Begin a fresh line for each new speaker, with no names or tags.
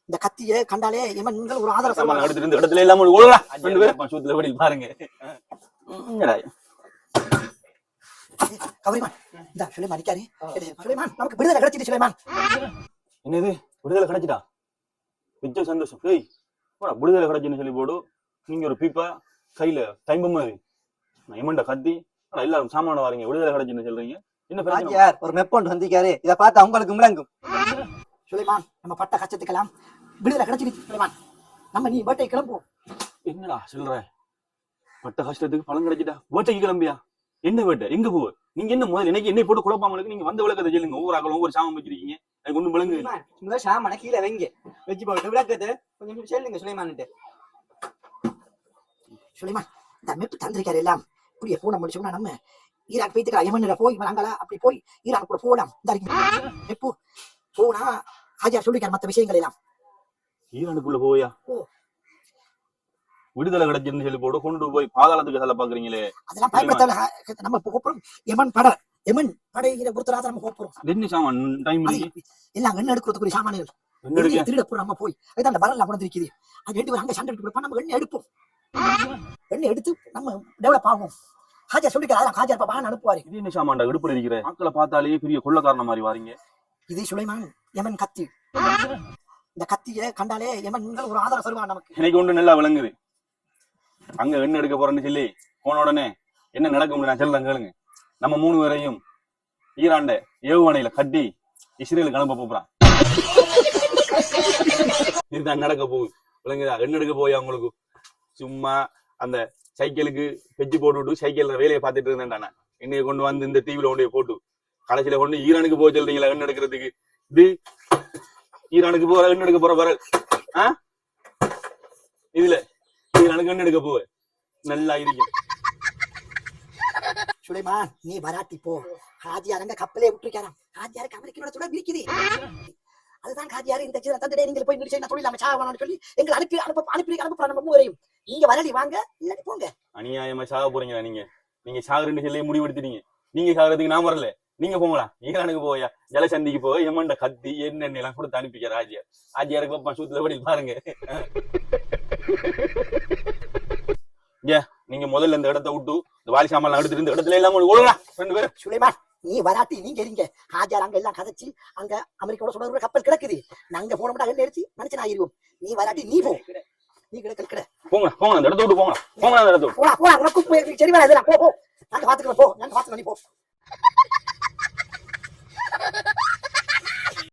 இந்த கத்திய கண்டாலே எமன்கள் ஒரு ஆதரவு
சாமான் எடுத்துட்டு இந்த இடத்துல எல்லாம் ஓடுறா ரெண்டு பேரும் சூத்துல ஓடி பாருங்க
கவரிமான் இந்த சுலைமான் நிக்காரு சுலைமான் நமக்கு விடுதலை கிடைச்சிட்டு சுலைமான்
என்னது விடுதலை கிடைச்சிட்டா மிச்சம் சந்தோஷம் ஏய் விடுதலை கிடைச்சுன்னு சொல்லி போடு நீங்க ஒரு பீப்பா கையில டைம் மாதிரி நான் எமன்ட கத்தி எல்லாரும் சாமான வாரீங்க விடுதலை கிடைச்சுன்னு சொல்றீங்க என்ன பிரச்சனை
ஒரு மெப்பொண்டு வந்திருக்காரு இதை பார்த்தா உங்களுக்கு முழங்கும்
சுலைமான் நம்ம பட்ட கஷ்டத்துக்கெல்லாம் விடுதலை கிடைச்சிருச்சு சுலைமான் நம்ம நீ வேட்டை கிளம்புவோம்
என்னடா சொல்ற பட்ட கஷ்டத்துக்கு பலன் கிடைச்சிட்டா வேட்டைக்கு கிளம்பியா என்ன வேட்டை எங்க போவ நீங்க என்ன முதல்ல எனக்கு என்னை போட்டு குழப்பாமலுக்கு நீங்க வந்த விளக்கத்தை சொல்லுங்க ஒவ்வொரு ஆக்களும் ஒவ்வொரு சாமம் வச்சிருக்கீங்க எனக்கு ஒண்ணும் விளங்கு
முதல்ல சாமான கீழே வைங்க வச்சு போட்டு விளக்கத்தை கொஞ்சம் சொல்லுங்க சுலைமான்ட்டு
சுலைமான் இந்த மெப்பு தந்திருக்காரு எல்லாம் இப்படியே போன முடிச்சோம்னா நம்ம ஈராக் போய்த்துக்கலாம் யமன்ல போய் அங்கலா அப்படி போய் ஈராக் கூட போகலாம் மெப்பு போனா ஹாஜியார் சொல்லிருக்காரு மற்ற விஷயங்கள் எல்லாம்
ஈரானுக்குள்ள போயா விடுதலை கிடைச்சுன்னு சொல்லி போட்டு கொண்டு போய் பாதாளத்துக்கு செல்ல பாக்குறீங்களே
அதெல்லாம் பயன்படுத்தல நம்ம போறோம் யமன் படையில ஒருத்தராத நம்ம போறோம்
என்ன சாமான் டைம்
எல்லாம் எண்ணெய் எடுக்கிறதுக்குரிய சாமான்கள் திருட போறோம் நம்ம போய் அதுதான் அந்த வரல கொண்டு இருக்குது அது ரெண்டு பேரும் அங்க சண்டை எடுத்து நம்ம எண்ணெய் எடுப்போம் எண்ணெய் எடுத்து நம்ம டெவலப் ஆகும் ஹாஜா சொல்லிக்கிறாரு ஹாஜா பாபான் அனுப்புவாரு
இது என்ன சாமான்டா இடுப்புல இருக்கிற ஆட்களை பார்த்தாலே பெரிய கொள்ளக்காரன மாதிரி வாரீங்க
இது சுலைமான் யமன் கத்தி இந்த கத்திய கண்டாலே யமன்கள் ஒரு ஆதரவு தருவாங்க நமக்கு
எனக்கு ஒன்று நல்லா விளங்குது அங்க எண்ணெய் எடுக்க போறேன்னு சொல்லி போன உடனே என்ன நடக்கும் நான் சொல்றேன் கேளுங்க நம்ம 3 பேரையும் ஈரான்ட ஏவுகணையில கட்டி இஸ்ரேலுக்கு அனுப்ப போறான் இதுதான் நடக்க போகுது விளங்குதா எண்ணெய் எடுக்க போய் அவங்களுக்கு சும்மா அந்த சைக்கிளுக்கு பெச்சு போட்டுவிட்டு சைக்கிள்ல வேலையை பார்த்துட்டு இருந்தேன்டானா என்னைய கொண்டு வந்து இந்த தீவில கொண்டு போட்டு கடைசியில கொண்டு ஈரானுக்கு போக சொல்றீங்களா எண்ணெய் எடுக்கிறதுக்கு இது ஈரானுக்கு போற எண்ணெய் எடுக்க போற வரல் இதுல ஈரானுக்கு எண்ணெய் எடுக்க போவ நல்லா இருக்கு
சுலைமான் நீ வராட்டி போ ஹாஜியாரங்க கப்பலே விட்டுருக்காராம் ஹாஜியாருக்கு அமெரிக்கனோட தொடர்பு இருக்குது அதுதான் ஹாஜியார் இந்த தந்தை நீங்க போய் நினைச்சு தொழில் அமைச்சா சொல்லி எங்களை அனுப்பி நம்ம மூவரையும் நீங்க வரலி வாங்க இல்லாட்டி போங்க
அநியாயமா சாக போறீங்களா நீங்க சாகுறேன்னு சொல்லி முடிவெடுத்துட்டீங்க நீங்க சாகுறதுக்கு நான் வரல நீங்க போங்களா ஈரானுக்கு போயா ஜலசந்திக்கு போய் எமண்ட கத்தி என்னென்ன எல்லாம் கொடுத்து அனுப்பிக்கிறார் ஆஜியாருக்கு பாப்பா சூத்துல படி பாருங்க நீங்க முதல்ல இந்த இடத்த விட்டு இந்த வாலி சாமான் எடுத்துட்டு இந்த இடத்துல எல்லாம் ஓடுங்களா 2 பேரும்
சுலைமான் நீ வராட்டி நீங்க இருங்க ஹாஜார் அங்க எல்லாம் கதைச்சு அங்க அமெரிக்காவோட சொல்ற கப்பல் கிடக்குது நாங்க போனோம்னா அங்க எடுத்து மனுஷன் ஆயிருவோம் நீ வராட்டி நீ போ நீ கிட
போங்க அந்த இடத்த விட்டு போங்க அந்த இடத்த
போலாம் உனக்கு சரி வராது போ நாங்க பாத்துக்கலாம் நீ போ